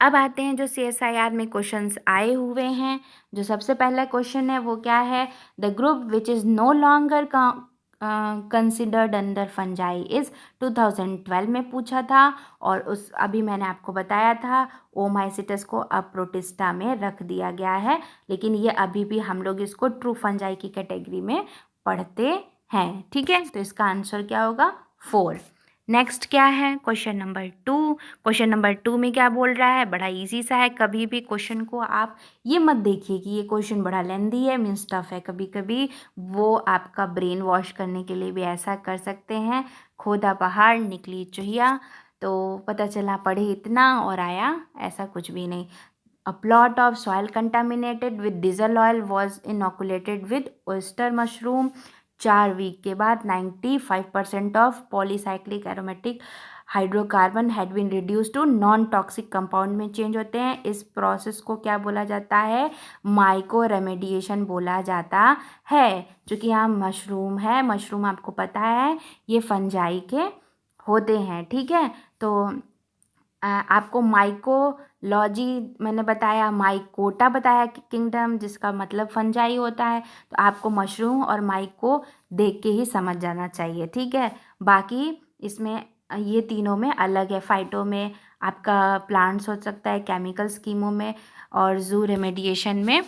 अब आते हैं जो CSIR में क्वेश्चंस आए हुए हैं। जो सबसे पहला क्वेश्चन है वो क्या है, the group which is no longer considered under fungi is 2012 में पूछा था। और उस अभी मैंने आपको बताया था ओमाइसिटस को अब प्रोटिस्टा में रख दिया गया है, लेकिन ये अभी भी हम लोग इसको ट्रू फंजाई की कैटेगरी में पढ़ते हैं। ठीक है, तो इसका आंसर क्या होगा, 4। नेक्स्ट क्या है, क्वेश्चन नंबर 2। क्वेश्चन नंबर 2 में क्या बोल रहा है, बड़ा इजी सा है। कभी भी क्वेश्चन को आप ये मत देखिए कि ये क्वेश्चन बड़ा लेंदी है, मीन्स टफ है। कभी कभी वो आपका ब्रेन वॉश करने के लिए भी ऐसा कर सकते हैं, खोदा पहाड़ निकली चुहिया, तो पता चला पढ़े इतना और आया ऐसा कुछ भी नहीं। A plot of soil contaminated with diesel oil was inoculated with oyster mushroom। 4 week के बाद 95% of polycyclic aromatic hydrocarbon had been reduce to non toxic compound में चेंज होते हैं। इस प्रोसेस को क्या बोला जाता है, माइको रेमेडिएशन बोला जाता है। चूँकि यहाँ मशरूम है, मशरूम आपको पता है ये फंजाई के होते हैं। ठीक है, तो आपको माइकोलॉजी मैंने बताया, माइकोटा बताया कि किंगडम, जिसका मतलब फंजाई होता है। तो आपको मशरूम और माइको देख के ही समझ जाना चाहिए। ठीक है, बाकी इसमें ये तीनों में अलग है। फाइटो में आपका प्लांट्स हो सकता है, केमिकल स्कीमों में और जू रेमेडिएशन में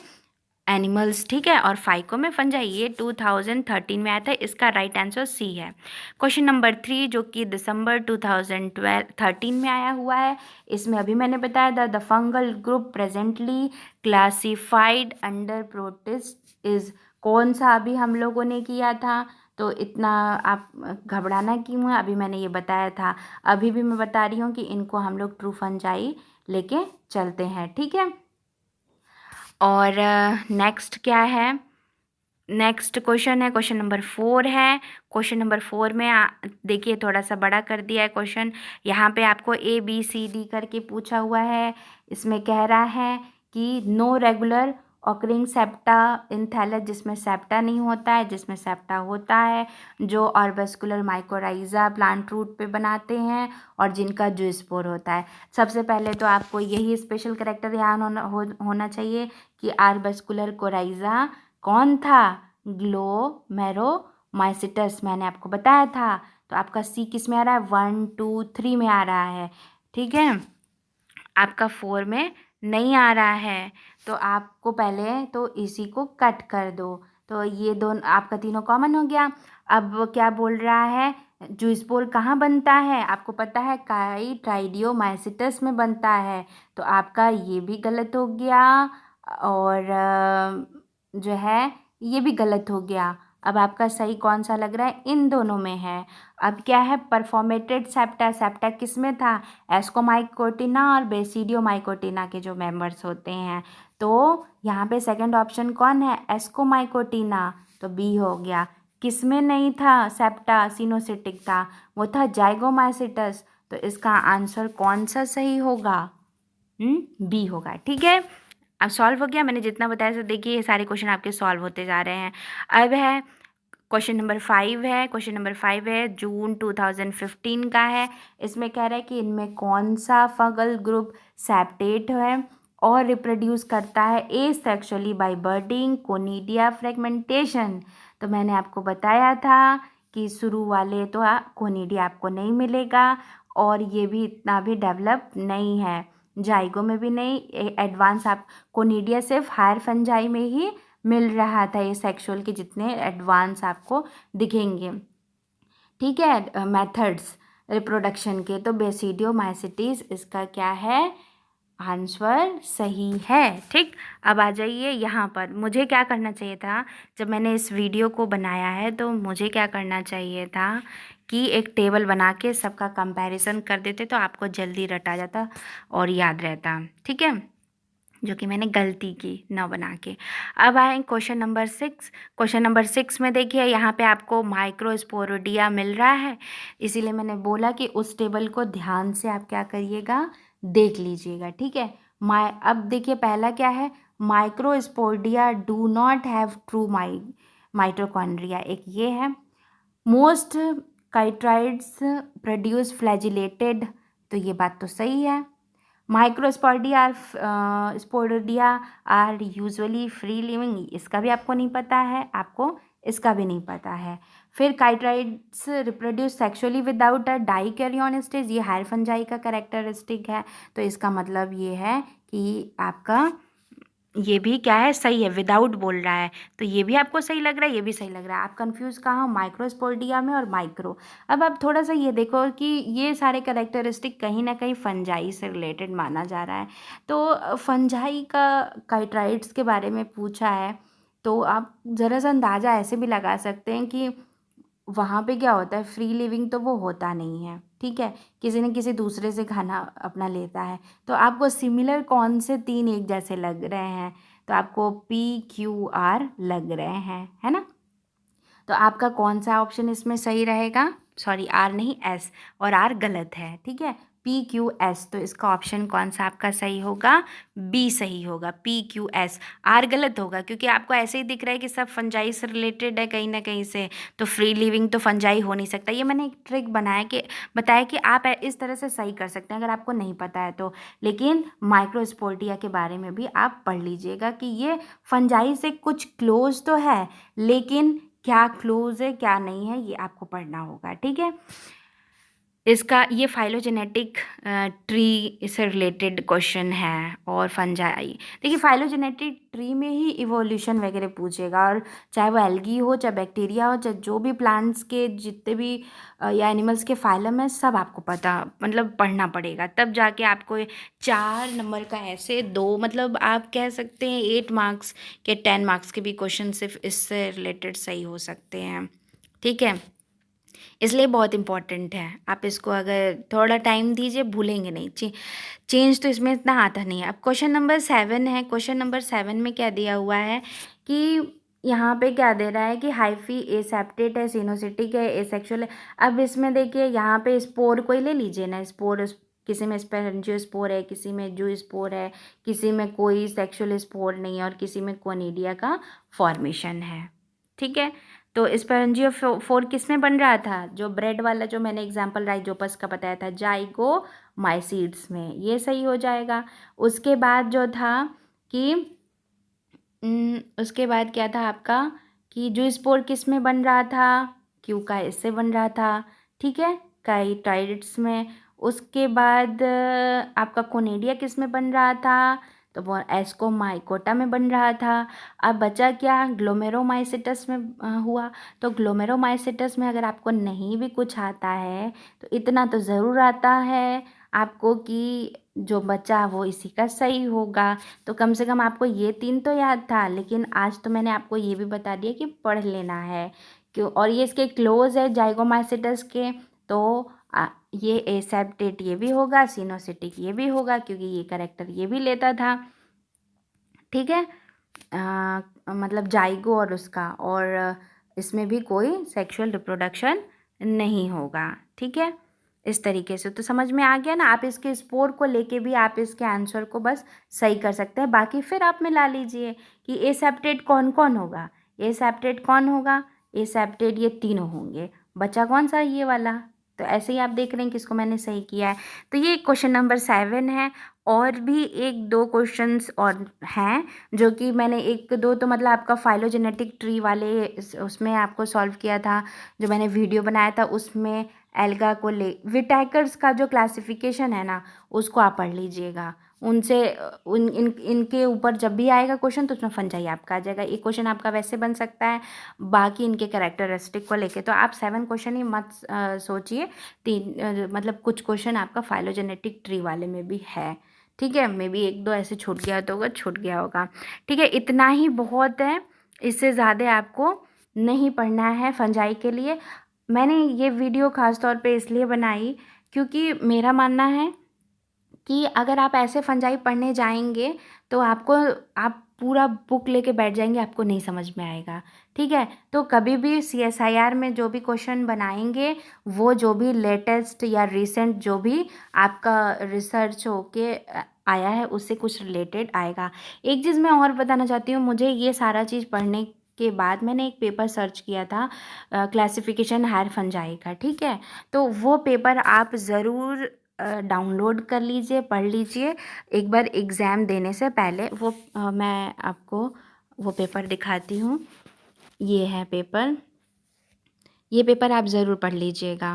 एनिमल्स। ठीक है, और फाइको में फंजाई। ये 2013 में आया था, इसका राइट आंसर सी है। क्वेश्चन नंबर 3 जो कि दिसंबर 2013 में आया हुआ है, इसमें अभी मैंने बताया था, the fungal group presently classified under protist is, कौन सा अभी हम लोगों ने किया था, तो इतना आप घबराना क्यों है, अभी मैंने ये बताया था। अभी भी मैं बता रही हूँ कि इनको हम लोग ट्रू फंजाई लेके चलते हैं। ठीक है, और नेक्स्ट क्या है, नेक्स्ट क्वेश्चन है, क्वेश्चन नंबर 4 है। क्वेश्चन नंबर 4 में देखिए थोड़ा सा बड़ा कर दिया है क्वेश्चन। यहाँ पे आपको ABCD करके पूछा हुआ है। इसमें कह रहा है कि नो रेगुलर ऑकरिंग सेप्टा इन थैलस, जिसमें सेप्टा नहीं होता है, जिसमें सेप्टा होता है, जो ऑर्बस्कुलर माइकोराइजा प्लांट रूट पे बनाते हैं और जिनका जूस्पोर होता है। सबसे पहले तो आपको यही स्पेशल कैरेक्टर ध्यान होना चाहिए कि आर्बस्कुलर कोराइजा कौन था, ग्लोमेरोमाइसिटस। मैंने आपको बताया था तो आपका सी किस में आ रहा है, 1 2 3 में आ रहा है, ठीक है, आपका 4 में नहीं आ रहा है। तो आपको पहले तो इसी को कट कर दो, तो ये दोनों आपका तीनों कॉमन हो गया। अब क्या बोल रहा है, जूस्पोर कहाँ बनता है, आपको पता है काई ट्राइडियोमाइसिटस में बनता है, तो आपका ये भी गलत हो गया और जो है ये भी गलत हो गया। अब आपका सही कौन सा लग रहा है, इन दोनों में है। अब क्या है, परफॉर्मेटेड सेप्टा, सेप्टा किस में था, एस्कोमाइकोटिना और बेसिडियोमाइकोटिना के जो मेंबर्स होते हैं, तो यहाँ पे सेकंड ऑप्शन कौन है, एस्कोमाइकोटिना, तो बी हो गया। किस में नहीं था सेप्टा, सिनोसिटिक था, वो था जाइगोमाइसिटस, तो इसका आंसर कौन सा सही होगा, बी होगा, ठीक है। अब सॉल्व हो गया, मैंने जितना बताया तो देखिए ये सारे क्वेश्चन आपके सॉल्व होते जा रहे हैं। अब है क्वेश्चन नंबर 5 है, क्वेश्चन नंबर 5 है जून 2015 का है। इसमें कह रहा है कि इनमें कौन सा फंगल ग्रुप सेप्टेट है और रिप्रोड्यूस करता है एसेक्सुअली बाय बर्डिंग, कोनिडिया, फ्रेगमेंटेशन। तो मैंने आपको बताया था कि शुरू वाले तो कोनिडिया आपको नहीं मिलेगा और ये भी इतना भी डेवलप नहीं है, जाइगो में भी नहीं, एडवांस आप कोनिडिया सिर्फ हायर फंजाई में ही मिल रहा था, ये सेक्सुअल के जितने एडवांस आपको दिखेंगे, ठीक है, मेथड्स रिप्रोडक्शन के। तो बेसिडियोमाइसिटीज इसका क्या है, आंसर सही है, ठीक। अब आ जाइए यहाँ पर, मुझे क्या करना चाहिए था, जब मैंने इस वीडियो को बनाया है तो मुझे क्या करना चाहिए था कि एक टेबल बना के सबका कंपैरिजन कर देते तो आपको जल्दी रटा जाता और याद रहता, ठीक है, जो कि मैंने गलती की न बना के। अब आए क्वेश्चन नंबर 6। क्वेश्चन नंबर 6 में देखिए यहाँ पे आपको माइक्रोस्पोरोडिया मिल रहा है, इसीलिए मैंने बोला कि उस टेबल को ध्यान से आप क्या करिएगा, देख लीजिएगा, ठीक है। अब देखिए पहला क्या है, microsporidia do not have true mitochondria, एक ये है। मोस्ट काइट्राइड्स प्रोड्यूस फ्लैजिलेटेड, तो ये बात तो सही है। स्पोरोडिया आर यूजुअली फ्री लिविंग, इसका भी आपको नहीं पता है, आपको इसका भी नहीं पता है। फिर chytrids reproduce sexually without a dikaryon stage, ये हायर फंजाई का कैरेक्टरिस्टिक है, तो इसका मतलब ये है कि आपका ये भी क्या है, सही है, विदाउट बोल रहा है, तो ये भी आपको सही लग रहा है, ये भी सही लग रहा है। आप कंफ्यूज कहाँ हो, माइक्रोस्पोर्डिया में और माइक्रो। अब आप थोड़ा सा ये देखो कि ये सारे कैरेक्टरिस्टिक कहीं ना कहीं फंजाई से रिलेटेड माना जा रहा है, तो फंजाई का काइट्राइड्स के बारे में पूछा है, तो आप ज़रा सा अंदाज़ा ऐसे भी लगा सकते हैं कि वहाँ पे क्या होता है, फ्री लिविंग तो वो होता नहीं है, ठीक है, किसी न किसी दूसरे से खाना अपना लेता है। तो आपको सिमिलर कौन से तीन एक जैसे लग रहे हैं, तो आपको PQR लग रहे हैं, है ना। तो आपका कौन सा ऑप्शन इसमें सही रहेगा, सॉरी आर नहीं एस, और आर गलत है, ठीक है, PQS, तो इसका ऑप्शन कौन सा आपका सही होगा, बी सही होगा, PQS। आर गलत होगा क्योंकि आपको ऐसे ही दिख रहा है कि सब फंजाई से रिलेटेड है कहीं ना कहीं से, तो फ्री लिविंग तो फंजाई हो नहीं सकता। ये मैंने एक ट्रिक बताया कि आप इस तरह से सही कर सकते हैं अगर आपको नहीं पता है तो, लेकिन माइक्रोस्पोर्टिया के बारे में भी आप पढ़ लीजिएगा कि ये फंजाई से कुछ क्लोज तो है, लेकिन क्या क्लोज है क्या नहीं है ये आपको पढ़ना होगा, ठीक है। इसका ये फाइलोजेनेटिक ट्री से रिलेटेड क्वेश्चन है और फंजाई, देखिए फाइलोजेनेटिक ट्री में ही इवोल्यूशन वगैरह पूछेगा, और चाहे वो एल्गी हो, चाहे बैक्टीरिया हो, चाहे जो भी प्लांट्स के जितने भी या एनिमल्स के फाइलम है, सब आपको पता मतलब पढ़ना पड़ेगा, तब जाके आपको 4 नंबर का ऐसे दो, मतलब आप कह सकते हैं 8 मार्क्स के 10 मार्क्स के भी क्वेश्चन सिर्फ इससे रिलेटेड सही हो सकते हैं, ठीक है। इसलिए बहुत इम्पॉर्टेंट है, आप इसको अगर थोड़ा टाइम दीजिए भूलेंगे नहीं, चेंज तो इसमें इतना आता नहीं है। अब क्वेश्चन नंबर 7 है, क्वेश्चन नंबर 7 में क्या दिया हुआ है कि यहाँ पे क्या दे रहा है कि हाइफी एसेप्टेट है, सिनोसिटिक है, एसेक्सुअल है। अब इसमें देखिए यहाँ पे स्पोर कोई ले लीजिए ना, स्पोर किसी में स्पेरेंजियोस्पोर है, किसी में जूस्पोर है, किसी में कोई सेक्सुअल स्पोर नहीं है और किसी में कोनिडिया का फॉर्मेशन है, ठीक है। तो स्पेरेंजियोफोर किस में बन रहा था, जो ब्रेड वाला जो मैंने एग्जांपल राइजोपस का बताया था, जाइगोमाइसीड्स में, ये सही हो जाएगा। उसके बाद जो था कि उसके बाद क्या था आपका कि जूस्पोर किस में बन रहा था, क्यू का इससे बन रहा था, ठीक है, काइटाइड्स में। उसके बाद आपका कोनेडिया किस में बन रहा था, तो वो एस्कोमाइकोटा में बन रहा था। अब बचा क्या, ग्लोमेरोमाइसिटस में हुआ। तो ग्लोमेरोमाइसिटस में अगर आपको नहीं भी कुछ आता है तो इतना तो ज़रूर आता है आपको कि जो बचा वो इसी का सही होगा। तो कम से कम आपको ये 3 तो याद था, लेकिन आज तो मैंने आपको ये भी बता दिया कि पढ़ लेना है क्यों। और ये इसके क्लोज है जाइगोमाइसिटस के, तो ये एसेप्टेट ये भी होगा, सिनोसिटिक ये भी होगा, क्योंकि ये कैरेक्टर ये भी लेता था। ठीक है, मतलब जाइगो और उसका, और इसमें भी कोई सेक्सुअल रिप्रोडक्शन नहीं होगा। ठीक है, इस तरीके से तो समझ में आ गया ना। आप इसके स्पोर को लेके भी आप इसके आंसर को बस सही कर सकते हैं। बाकी फिर आप मिला लीजिए कि एसेप्टेट कौन कौन होगा। एसेप्टेट कौन होगा, एसेप्टेट ये तीनों होंगे। बचा कौन सा, ये वाला। तो ऐसे ही आप देख रहे हैं कि इसको मैंने सही किया है। तो ये क्वेश्चन नंबर 7 है। और भी 1-2 क्वेश्चंस और हैं जो कि मैंने 1-2 तो मतलब आपका फाइलोजेनेटिक ट्री वाले उसमें आपको सॉल्व किया था, जो मैंने वीडियो बनाया था उसमें। एल्गा को ले विटैकर्स का जो क्लासिफिकेशन है ना, उसको आप पढ़ लीजिएगा। उनसे इनके ऊपर जब भी आएगा क्वेश्चन तो उसमें फंजाई आपका आ जाएगा। एक क्वेश्चन आपका वैसे बन सकता है, बाकी इनके कैरेक्टरिस्टिक को लेके। तो आप 7 क्वेश्चन ही मत सोचिए, 3 मतलब कुछ क्वेश्चन आपका फाइलोजेनेटिक ट्री वाले में भी है। ठीक है, मे बी 1-2 ऐसे छूट गया तो होगा, छूट गया होगा। ठीक है, इतना ही बहुत है, इससे ज़्यादा आपको नहीं पढ़ना है फंजाई के लिए। मैंने ये वीडियो ख़ास तौर पे इसलिए बनाई क्योंकि मेरा मानना है कि अगर आप ऐसे फंजाई पढ़ने जाएंगे तो आप पूरा बुक लेके बैठ जाएंगे, आपको नहीं समझ में आएगा। ठीक है, तो कभी भी CSIR में जो भी क्वेश्चन बनाएंगे, वो जो भी लेटेस्ट या रिसेंट जो भी आपका रिसर्च होके आया है उससे कुछ रिलेटेड आएगा। एक चीज़ मैं और बताना चाहती हूँ, मुझे ये सारा चीज़ पढ़ने के बाद मैंने एक पेपर सर्च किया था क्लासिफिकेशन हायर फंजाई का। ठीक है, तो वो पेपर आप ज़रूर डाउनलोड कर लीजिए, पढ़ लीजिए एक बार एग्ज़ाम देने से पहले। वो मैं आपको वो पेपर दिखाती हूँ। ये है पेपर, ये पेपर आप ज़रूर पढ़ लीजिएगा।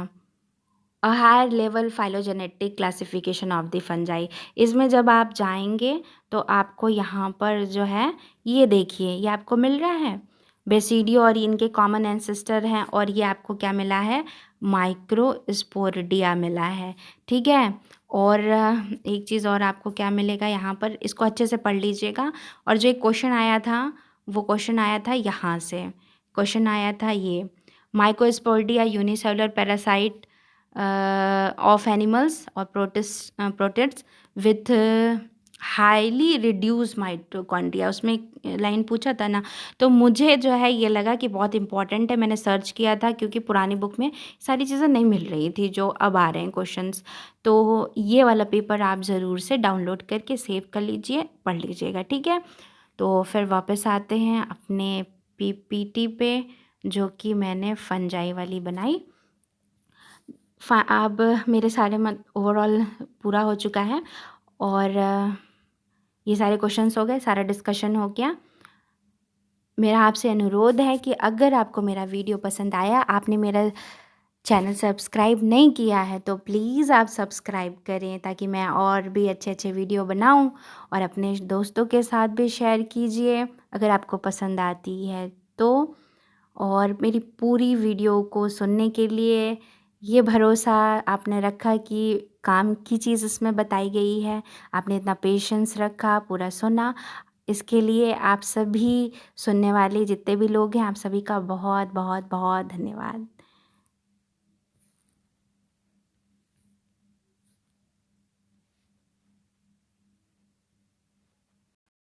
A higher level phylogenetic classification of the fungi. इसमें जब आप जाएंगे तो आपको यहाँ पर जो है ये देखिए, ये आपको मिल रहा है बेसिडियो, और इनके कॉमन एंसेस्टर हैं। और ये आपको क्या मिला है, माइक्रोस्पोरिडिया मिला है। ठीक है, और एक चीज़ और आपको क्या मिलेगा यहाँ पर, इसको अच्छे से पढ़ लीजिएगा। और जो एक क्वेश्चन आया था, वो क्वेश्चन आया था यहाँ से, क्वेश्चन आया था ये, माइक्रोस्पोरिडिया यूनिसेलुलर पैरासाइट ऑफ एनिमल्स और protist with highly reduce mitochondria. उसमें एक लाइन पूछा था ना, तो मुझे जो है ये लगा कि बहुत इंपॉर्टेंट है। मैंने सर्च किया था क्योंकि पुरानी बुक में सारी चीज़ें नहीं मिल रही थी जो अब आ रहे हैं क्वेश्चंस। तो ये वाला पेपर आप ज़रूर से डाउनलोड करके सेव कर लीजिए, पढ़ लीजिएगा। ठीक है, तो फिर वापस आते हैं अपने PPT पे, जो कि मैंने फंजाई वाली बनाई। अब मेरे सारे ओवरऑल पूरा हो चुका है, और ये सारे क्वेश्चंस हो गए, सारा डिस्कशन हो गया। मेरा आपसे अनुरोध है कि अगर आपको मेरा वीडियो पसंद आया, आपने मेरा चैनल सब्सक्राइब नहीं किया है, तो प्लीज़ आप सब्सक्राइब करें ताकि मैं और भी अच्छे अच्छे वीडियो बनाऊं, और अपने दोस्तों के साथ भी शेयर कीजिए अगर आपको पसंद आती है तो। और मेरी पूरी वीडियो को सुनने के लिए ये भरोसा आपने रखा कि काम की चीज़ इसमें बताई गई है, आपने इतना पेशेंस रखा, पूरा सुना, इसके लिए आप सभी सुनने वाले जितने भी लोग हैं, आप सभी का बहुत बहुत बहुत धन्यवाद।